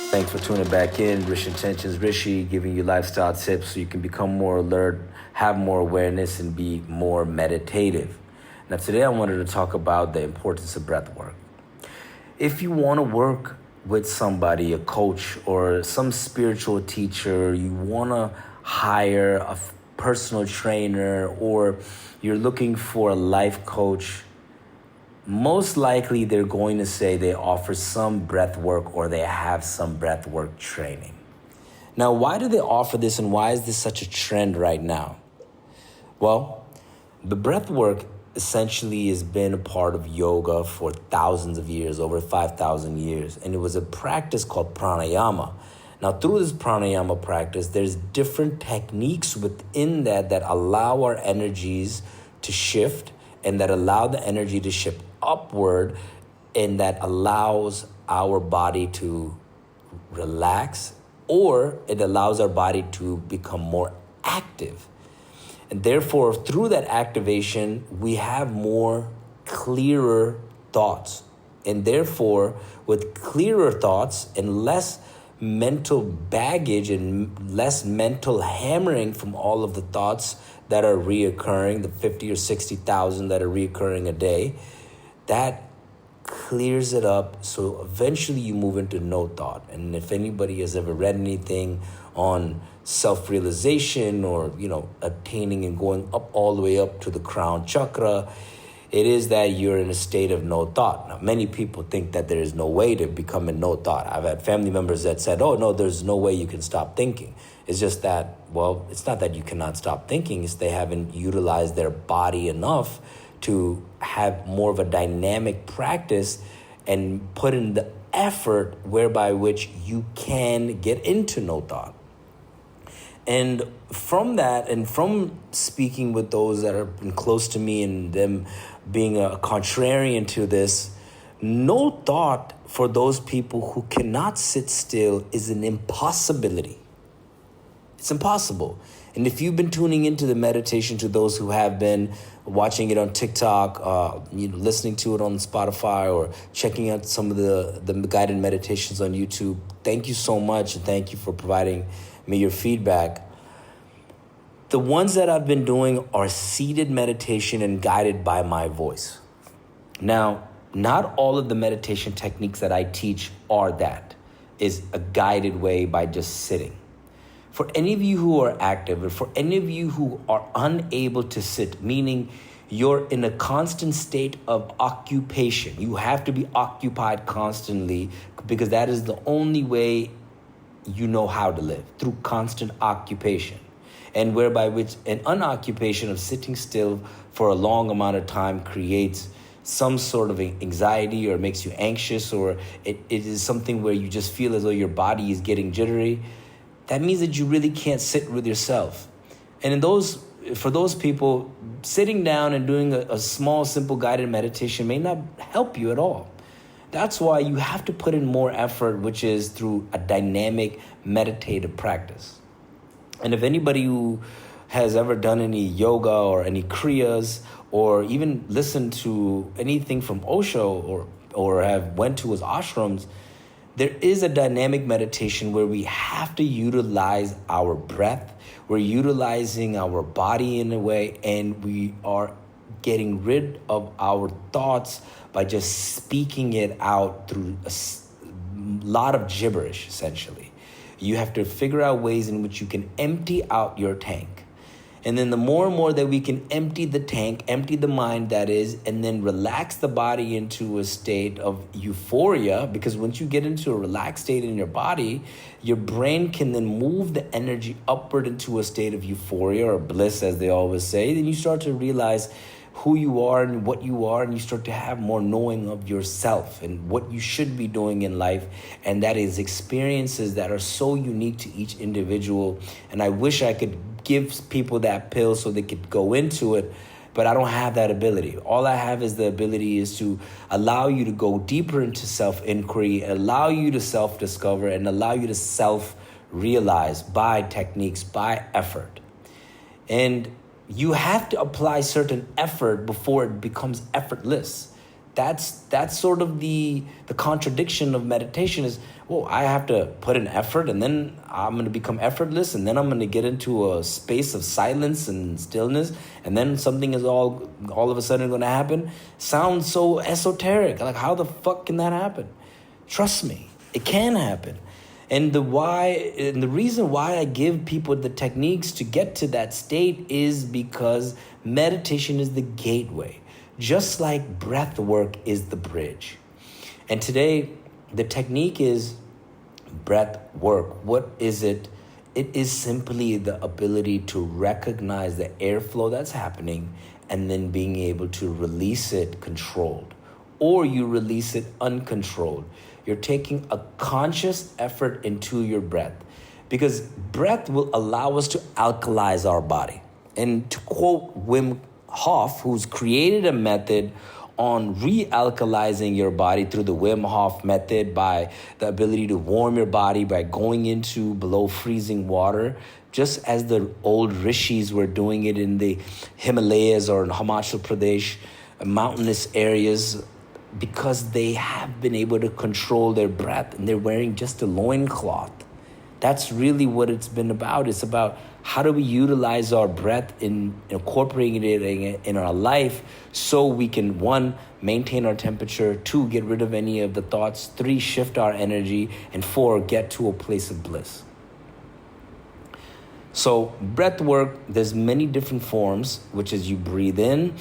Thanks for tuning back in. Rich Intentions, Rishi, giving you lifestyle tips so you can become more alert, have more awareness, and be more meditative. Now, today I wanted to talk about the importance of breath work. If you want to work with somebody, a coach or some spiritual teacher, you want to hire a personal trainer, or you're looking for a life coach, most likely they're going to say they offer some breath work or they have some breath work training. Now, why do they offer this and why is this such a trend right now? Well, the breath work essentially has been a part of yoga for thousands of years, over 5,000 years, and it was a practice called pranayama. Now, through this pranayama practice, there's different techniques within that allow our energies to shift and that allow the energy to shift upward, and that allows our body to relax, or it allows our body to become more active. And therefore, through that activation, we have more clearer thoughts. And therefore, with clearer thoughts and less mental baggage and less mental hammering from all of the thoughts that are reoccurring, the 50 or 60,000 that are reoccurring a day, that clears it up. So eventually you move into no thought. And if anybody has ever read anything on self-realization or, attaining and going up all the way up to the crown chakra, it is that you're in a state of no thought. Now, many people think that there is no way to become in no thought. I've had family members that said, oh, no, there's no way you can stop thinking. It's just that, well, it's not that you cannot stop thinking. It's they haven't utilized their body enough to have more of a dynamic practice and put in the effort whereby which you can get into no thought. And from that, and from speaking with those that are close to me and them being a contrarian to this, no thought for those people who cannot sit still is an impossibility. It's impossible. And if you've been tuning into the meditation, to those who have been watching it on TikTok, listening to it on Spotify, or checking out some of the guided meditations on YouTube, thank you so much, and thank you for providing me your feedback. The ones that I've been doing are seated meditation and guided by my voice. Now, not all of the meditation techniques that I teach are that. Is a guided way by just sitting. For any of you who are active, or for any of you who are unable to sit, meaning you're in a constant state of occupation, you have to be occupied constantly because that is the only way you know how to live, through constant occupation. And whereby which an unoccupation of sitting still for a long amount of time creates some sort of anxiety or makes you anxious, or it is something where you just feel as though your body is getting jittery. That means that you really can't sit with yourself. And for those people, sitting down and doing a small, simple guided meditation may not help you at all. That's why you have to put in more effort, which is through a dynamic meditative practice. And if anybody who has ever done any yoga or any kriyas, or even listened to anything from Osho or have went to his ashrams, there is a dynamic meditation where we have to utilize our breath. We're utilizing our body in a way, and we are getting rid of our thoughts by just speaking it out through a lot of gibberish, essentially. You have to figure out ways in which you can empty out your tank. And then the more and more that we can empty the tank, empty the mind, that is, and then relax the body into a state of euphoria, because once you get into a relaxed state in your body, your brain can then move the energy upward into a state of euphoria or bliss, as they always say. Then you start to realize who you are and what you are, and you start to have more knowing of yourself and what you should be doing in life. And that is experiences that are so unique to each individual. And I wish I could give people that pill so they could go into it, but I don't have that ability. All I have is the ability is to allow you to go deeper into self-inquiry, allow you to self-discover, and allow you to self-realize by techniques, by effort. And you have to apply certain effort before it becomes effortless. That's sort of the contradiction of meditation is, well, I have to put in effort and then I'm going to become effortless and then I'm going to get into a space of silence and stillness and then something is all of a sudden going to happen. Sounds so esoteric. Like, how the fuck can that happen? Trust me, it can happen. And the reason why I give people the techniques to get to that state is because meditation is the gateway, just like breath work is the bridge. And today, the technique is breath work. What is it? It is simply the ability to recognize the airflow that's happening and then being able to release it controlled, or you release it uncontrolled. You're taking a conscious effort into your breath, because breath will allow us to alkalize our body. And to quote Wim Hof, who's created a method on re-alkalizing your body through the Wim Hof method, by the ability to warm your body by going into below freezing water, just as the old rishis were doing it in the Himalayas or in Himachal Pradesh, mountainous areas, because they have been able to control their breath and they're wearing just a loincloth. That's really what it's been about. It's about how do we utilize our breath in incorporating it in our life so we can, 1, maintain our temperature, 2, get rid of any of the thoughts, 3, shift our energy, and 4, get to a place of bliss. So breath work, there's many different forms, which is you breathe in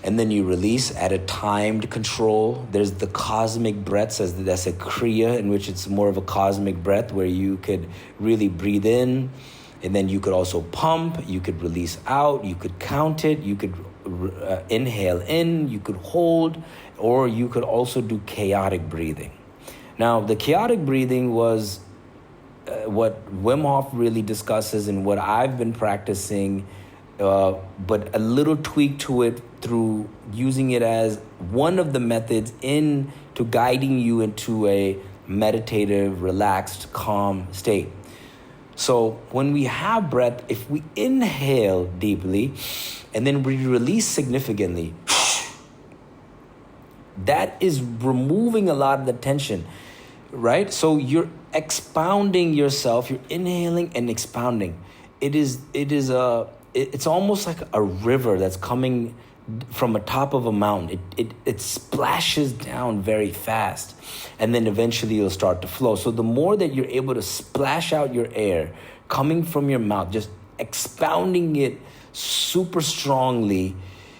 and then you release at a timed control. There's the cosmic breaths, that's a Kriya, in which it's more of a cosmic breath where you could really breathe in, and then you could also pump, you could release out, you could count it, you could inhale in, you could hold, or you could also do chaotic breathing. Now, the chaotic breathing was what Wim Hof really discusses and what I've been practicing, but a little tweak to it through using it as one of the methods into guiding you into a meditative, relaxed, calm state. So when we have breath, if we inhale deeply and then we release significantly, that is removing a lot of the tension, right? So you're expounding yourself, you're inhaling and expounding. It's almost like a river that's coming from the top of a mountain. It splashes down very fast, and then eventually it'll start to flow. So the more that you're able to splash out your air coming from your mouth, just expounding it super strongly,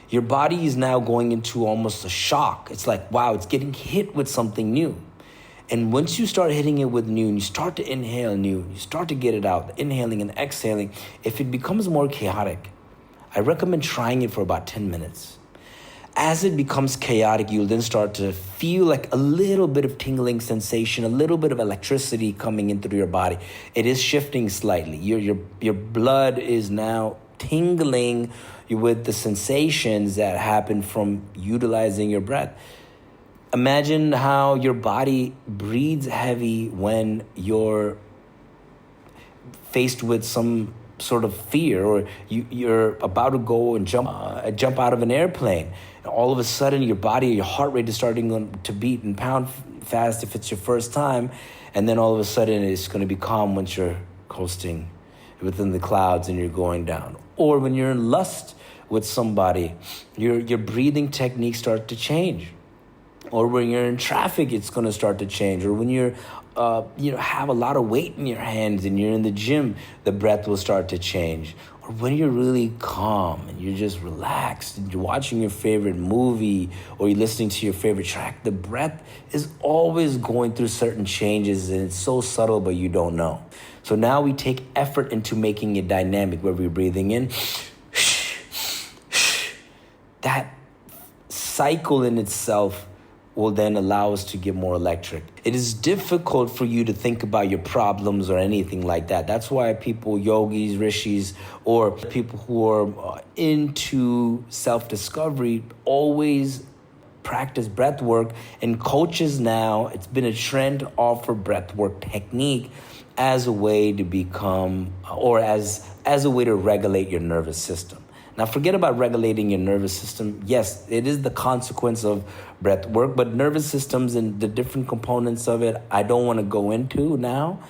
your body is now going into almost a shock. It's like, wow, it's getting hit with something new. And once you start hitting it with new, and you start to inhale new, you start to get it out, inhaling and exhaling, if it becomes more chaotic, I recommend trying it for about 10 minutes. As it becomes chaotic, you'll then start to feel like a little bit of tingling sensation, a little bit of electricity coming in through your body. It is shifting slightly. Your blood is now tingling with the sensations that happen from utilizing your breath. Imagine how your body breathes heavy when you're faced with some sort of fear, or you're about to go and jump out of an airplane. And all of a sudden, your heart rate is starting to beat and pound fast if it's your first time. And then all of a sudden, it's going to be calm once you're coasting within the clouds and you're going down. Or when you're in lust with somebody, your breathing techniques start to change. Or when you're in traffic, it's going to start to change. Or when you're, have a lot of weight in your hands and you're in the gym, the breath will start to change. Or when you're really calm and you're just relaxed and you're watching your favorite movie or you're listening to your favorite track, the breath is always going through certain changes, and it's so subtle, but you don't know. So now we take effort into making it dynamic, where we're breathing in. That cycle in itself will then allow us to get more electric. It is difficult for you to think about your problems or anything like that. That's why people, yogis, rishis, or people who are into self-discovery always practice breath work. And coaches now, it's been a trend to offer breath work technique as a way to become, or as a way to regulate your nervous system. Now, forget about regulating your nervous system. Yes, it is the consequence of breath work, but nervous systems and the different components of it, I don't want to go into now.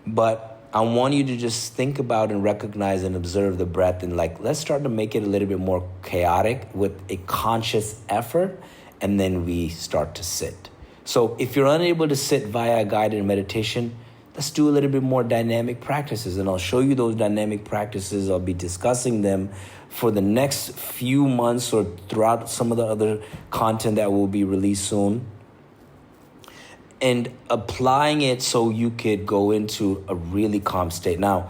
But I want you to just think about and recognize and observe the breath, and let's start to make it a little bit more chaotic with a conscious effort, and then we start to sit. So if you're unable to sit via guided meditation, let's do a little bit more dynamic practices, and I'll show you those dynamic practices. I'll be discussing them for the next few months or throughout some of the other content that will be released soon, and applying it so you could go into a really calm state. Now,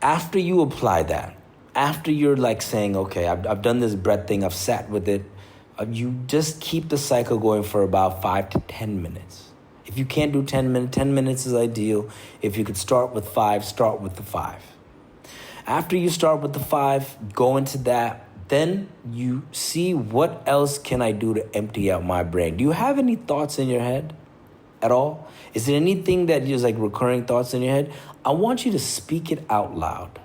after you apply that, after you're saying, okay, I've done this breath thing, I've sat with it, you just keep the cycle going for about 5 to 10 minutes. If you can't do 10 minutes, 10 minutes is ideal. If you could start with 5, start with the 5. After you start with the 5, go into that, then you see what else can I do to empty out my brain. Do you have any thoughts in your head at all? Is there anything that is recurring thoughts in your head? I want you to speak it out loud.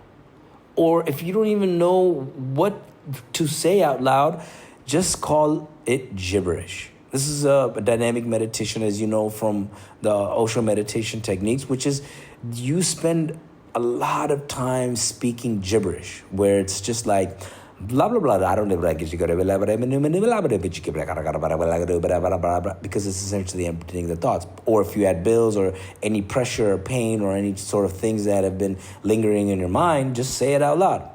Or if you don't even know what to say out loud, just call it gibberish. This is a dynamic meditation, as you know, from the Osho meditation techniques, which is you spend a lot of time speaking gibberish, where it's just like blah blah blah. I don't know because it's essentially emptying the thoughts. Or if you had bills or any pressure or pain or any sort of things that have been lingering in your mind, just say it out loud.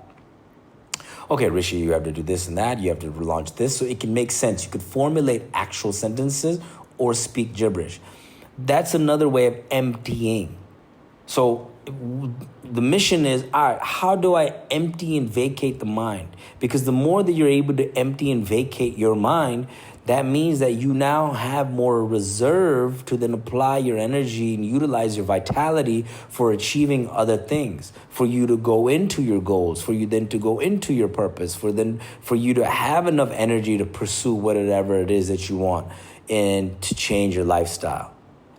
Okay, Rishi, you have to do this and that. You have to relaunch this, so it can make sense. You could formulate actual sentences or speak gibberish. That's another way of emptying. So the mission is, all right, how do I empty and vacate the mind? Because the more that you're able to empty and vacate your mind, that means that you now have more reserve to then apply your energy and utilize your vitality for achieving other things, for you to go into your goals, for you then to go into your purpose, for you to have enough energy to pursue whatever it is that you want and to change your lifestyle.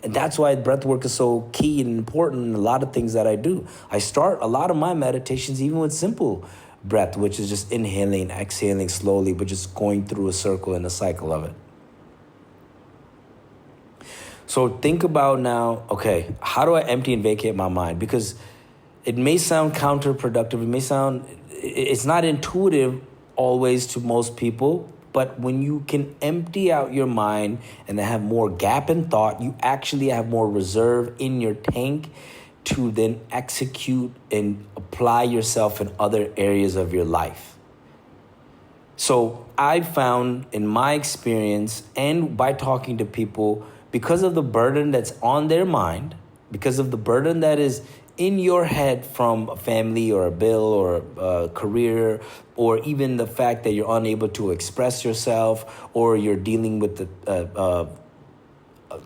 And that's why breath work is so key and important in a lot of things that I do. I start a lot of my meditations even with simple breath, which is just inhaling, exhaling slowly, but just going through a circle and a cycle of it. So think about now, okay, how do I empty and vacate my mind? Because it may sound counterproductive. It's not intuitive always to most people. But when you can empty out your mind and have more gap in thought, you actually have more reserve in your tank to then execute and apply yourself in other areas of your life. So I found in my experience and by talking to people, because of the burden that's on their mind, because of the burden that is in your head from a family or a bill or a career, or even the fact that you're unable to express yourself, or you're dealing with a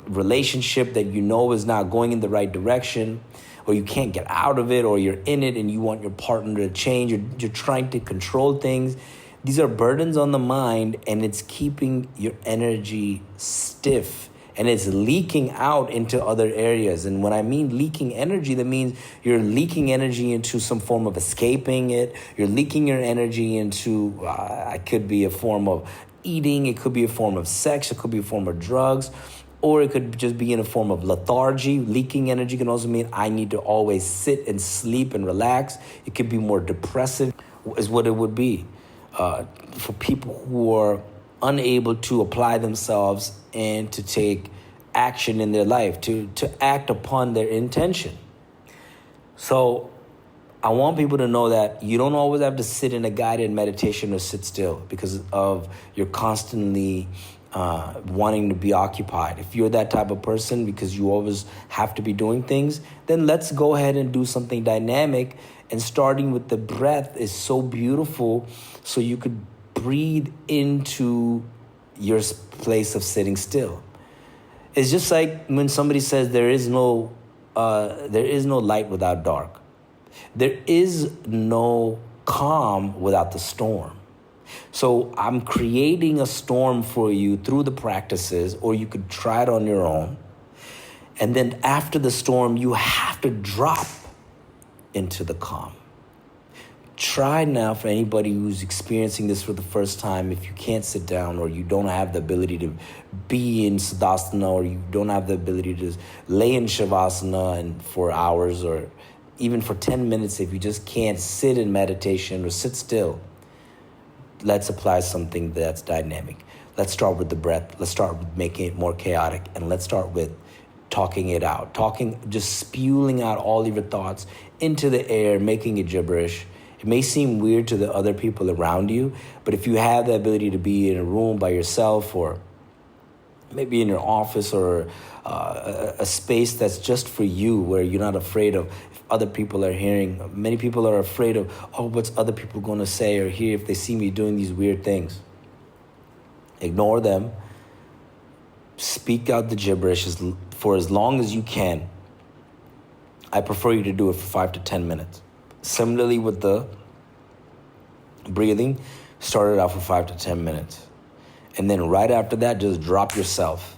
relationship that you know is not going in the right direction, or you can't get out of it, or you're in it and you want your partner to change, you're trying to control things. These are burdens on the mind, and it's keeping your energy stiff. And it's leaking out into other areas. And when I mean leaking energy, that means you're leaking energy into some form of escaping it. You're leaking your energy into, it could be a form of eating. It could be a form of sex. It could be a form of drugs. Or it could just be in a form of lethargy. Leaking energy can also mean I need to always sit and sleep and relax. It could be more depressive, is what it would be for people who are unable to apply themselves and to take action in their life, to act upon their intention. So I want people to know that you don't always have to sit in a guided meditation or sit still because of you're constantly wanting to be occupied. If you're that type of person because you always have to be doing things, then let's go ahead and do something dynamic. And starting with the breath is so beautiful, so you could breathe into your place of sitting still. It's just like when somebody says there is no light without dark. There is no calm without the storm. So I'm creating a storm for you through the practices, or you could try it on your own. And then after the storm, you have to drop into the calm. try now, for anybody who's experiencing this for the first time, if you can't sit down or you don't have the ability to be in Siddhasana or you don't have the ability to lay in Shavasana and for hours or even for 10 minutes, if you just can't sit in meditation or sit still, let's apply something that's dynamic. Let's start with the breath. Let's start with making it more chaotic. And let's start with talking it out. Just spewing out all of your thoughts into the air, making it gibberish. It may seem weird to the other people around you, but if you have the ability to be in a room by yourself or maybe in your office or a space that's just for you where you're not afraid of if other people are hearing. Many people are afraid of, what's other people going to say or hear if they see me doing these weird things. Ignore them. Speak out the gibberish for as long as you can. I prefer you to do it for 5 to 10 minutes. Similarly with the breathing, start it out for 5 to 10 minutes. And then right after that, just drop yourself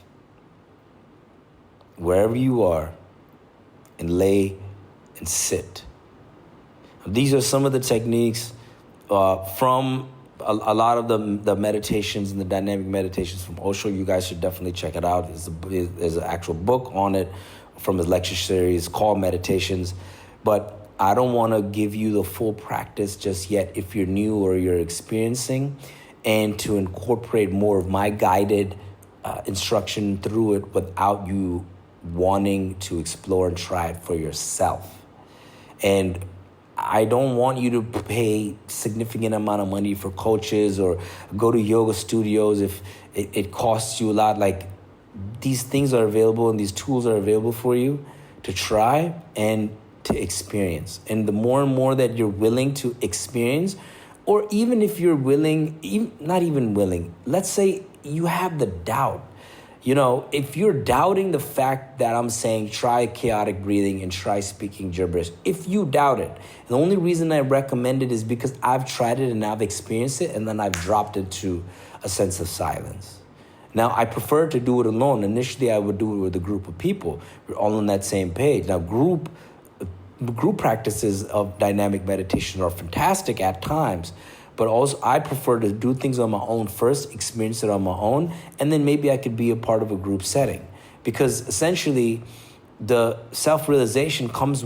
wherever you are and lay and sit. These are some of the techniques from a lot of the meditations and the dynamic meditations from Osho. You guys should definitely check it out. There's an actual book on it from his lecture series called Meditations. But I don't want to give you the full practice just yet if you're new or you're experiencing, and to incorporate more of my guided instruction through it without you wanting to explore and try it for yourself. And I don't want you to pay significant amount of money for coaches or go to yoga studios if it costs you a lot. Like, these things are available and these tools are available for you to try and to experience. And the more and more that you're willing to experience, or even if you're willing, not even willing, let's say you have the doubt. If you're doubting the fact that I'm saying try chaotic breathing and try speaking gibberish, if you doubt it, the only reason I recommend it is because I've tried it and I've experienced it, and then I've dropped into a sense of silence. Now, I prefer to do it alone. Initially, I would do it with a group of people. We're all on that same page. Now, group practices of dynamic meditation are fantastic at times, but also I prefer to do things on my own first, experience it on my own, and then maybe I could be a part of a group setting. Because essentially, the self-realization comes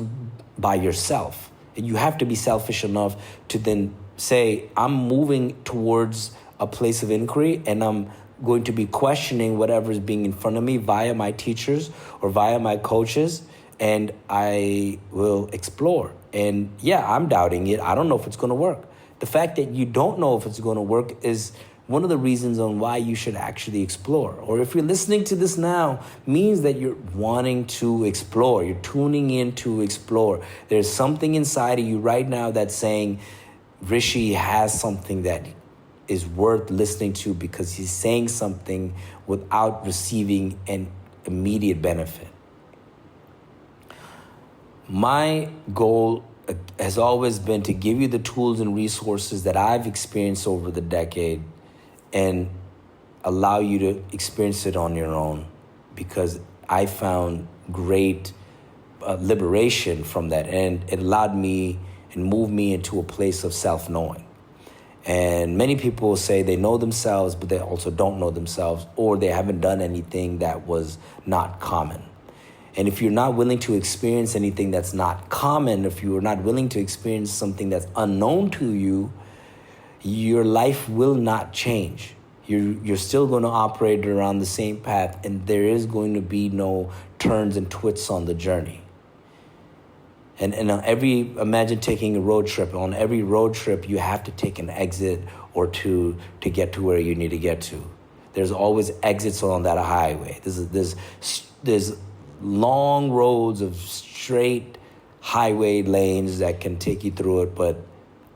by yourself. And you have to be selfish enough to then say, I'm moving towards a place of inquiry, and I'm going to be questioning whatever is being in front of me via my teachers or via my coaches, and I will explore. And yeah, I'm doubting it. I don't know if it's going to work. The fact that you don't know if it's going to work is one of the reasons on why you should actually explore. Or if you're listening to this now, means that you're wanting to explore. You're tuning in to explore. There's something inside of you right now that's saying, Rishi has something that is worth listening to because he's saying something without receiving an immediate benefit. My goal has always been to give you the tools and resources that I've experienced over the decade and allow you to experience it on your own, because I found great liberation from that, and it allowed me and moved me into a place of self-knowing. And many people say they know themselves, but they also don't know themselves, or they haven't done anything that was not common. And if you're not willing to experience anything that's not common, if you are not willing to experience something that's unknown to you, your life will not change. You're still going to operate around the same path, and there is going to be no turns and twists on the journey. And imagine taking a road trip. On every road trip, you have to take an exit or two to get to where you need to get to. There's always exits on that highway. There's long roads of straight highway lanes that can take you through it, but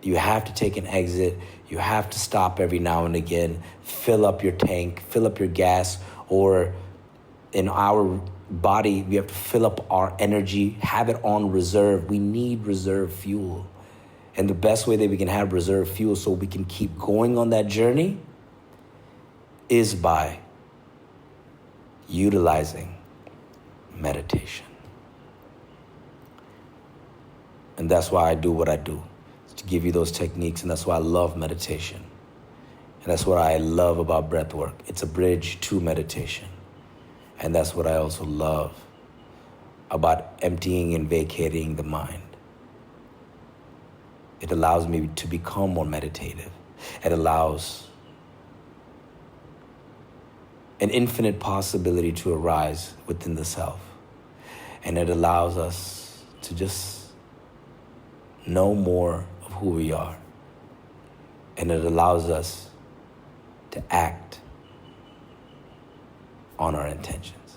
you have to take an exit. You have to stop every now and again, fill up your tank, fill up your gas, or in our body, we have to fill up our energy, have it on reserve. We need reserve fuel. And the best way that we can have reserve fuel so we can keep going on that journey is by utilizing meditation. And that's why I do what I do. to give you those techniques, and that's why I love meditation. And that's what I love about breath work. It's a bridge to meditation. And that's what I also love about emptying and vacating the mind. It allows me to become more meditative. It allows an infinite possibility to arise within the self. And it allows us to just know more of who we are. And it allows us to act on our intentions.